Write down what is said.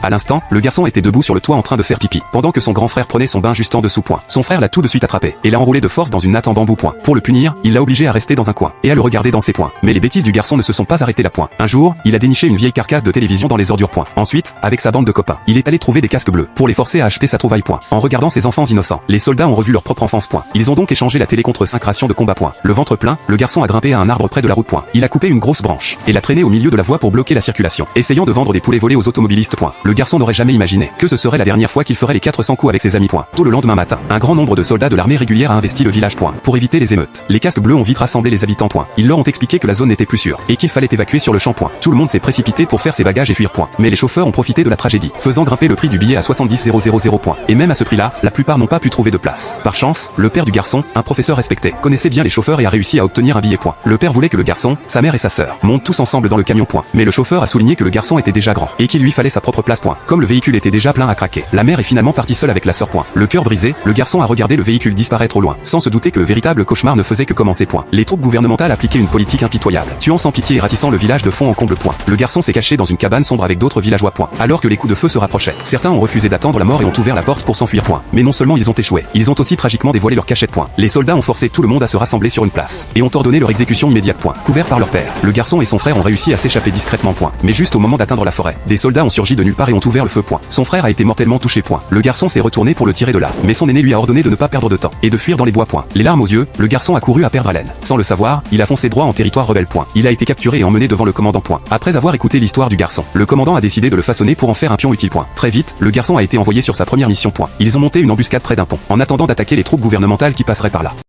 À l'instant, le garçon était debout sur le toit en train de faire pipi, pendant que son grand frère prenait son bain juste en dessous. Son frère l'a tout de suite attrapé, et l'a enroulé de force dans une natte en bambou. Pour le punir, il l'a obligé à rester dans un coin, et à le regarder dans ses poings. Mais les bêtises du garçon ne se sont pas arrêtées là. Un jour, il a déniché une vieille carcasse de télévision dans les ordures. Ensuite, avec sa bande de copains, il est allé trouver des casques bleus, pour les forcer à acheter sa trouvaille. En regardant ces enfants innocents, les soldats ont revu leur propre enfance. Ils ont donc échangé la télé contre 5 rations de combat. Le ventre plein, le garçon a grimpé à un arbre près de la route. Il a coupé une grosse branche, et l'a traîné au milieu de la voie pour bloquer la circulation, essayant de vendre des poulets volés aux automobilistes. Le garçon n'aurait jamais imaginé que ce serait la dernière fois qu'il ferait les 400 coups avec ses amis. Tôt le lendemain matin, un grand nombre de soldats de l'armée régulière a investi le village. Pour éviter les émeutes, les casques bleus ont vite rassemblé les habitants. Ils leur ont expliqué que la zone n'était plus sûre, et qu'il fallait évacuer sur le champ. Tout le monde s'est précipité pour faire ses bagages et fuir. Mais les chauffeurs ont profité de la tragédie, faisant grimper le prix du billet à 70 000 . Et même à ce prix-là, la plupart n'ont pas pu trouver de place. Par chance, le père du garçon, un professeur respecté, connaissait bien les chauffeurs et a réussi à obtenir un billet. Le père voulait que le garçon, sa mère et sa sœur montent tous ensemble dans le camion. Mais le chauffeur a souligné que le garçon était déjà grand, et qu'il lui fallait sa propre place. Comme le véhicule était déjà plein à craquer, la mère est finalement partie seule avec la sœur. Le cœur brisé, le garçon a regardé le véhicule disparaître au loin, sans se douter que le véritable cauchemar ne faisait que commencer. Les troupes gouvernementales appliquaient une politique impitoyable, tuant sans pitié et ratissant le village de fond en comble. Le garçon s'est caché dans une cabane sombre avec d'autres villageois. Alors que les coups de feu se rapprochaient, certains ont refusé d'attendre la mort et ont ouvert la porte pour s'enfuir. Mais non seulement ils ont échoué, ils ont aussi tragiquement dévoilé leur cachette. Les soldats ont forcé tout le monde à se rassembler sur une place, et ont ordonné leur exécution immédiate. Couverts par leur père, le garçon et son frère ont réussi à s'échapper discrètement. Mais juste au moment d'atteindre la forêt, des soldats ont surgi de nulle part et ont ouvert le feu. Son frère a été mortellement touché. Le garçon s'est retourné pour le tirer de là, mais son aîné lui a ordonné de ne pas perdre de temps, et de fuir dans les bois. Les larmes aux yeux, le garçon a couru à perdre haleine. Sans le savoir, il a foncé droit en territoire rebelle. Il a été capturé et emmené devant le commandant. Après avoir écouté l'histoire du garçon, le commandant a décidé de le façonner pour en faire un pion utile. Très vite, le garçon a été envoyé sur sa première mission. Ils ont monté une embuscade près d'un pont, en attendant d'attaquer les troupes gouvernementales qui passeraient par là.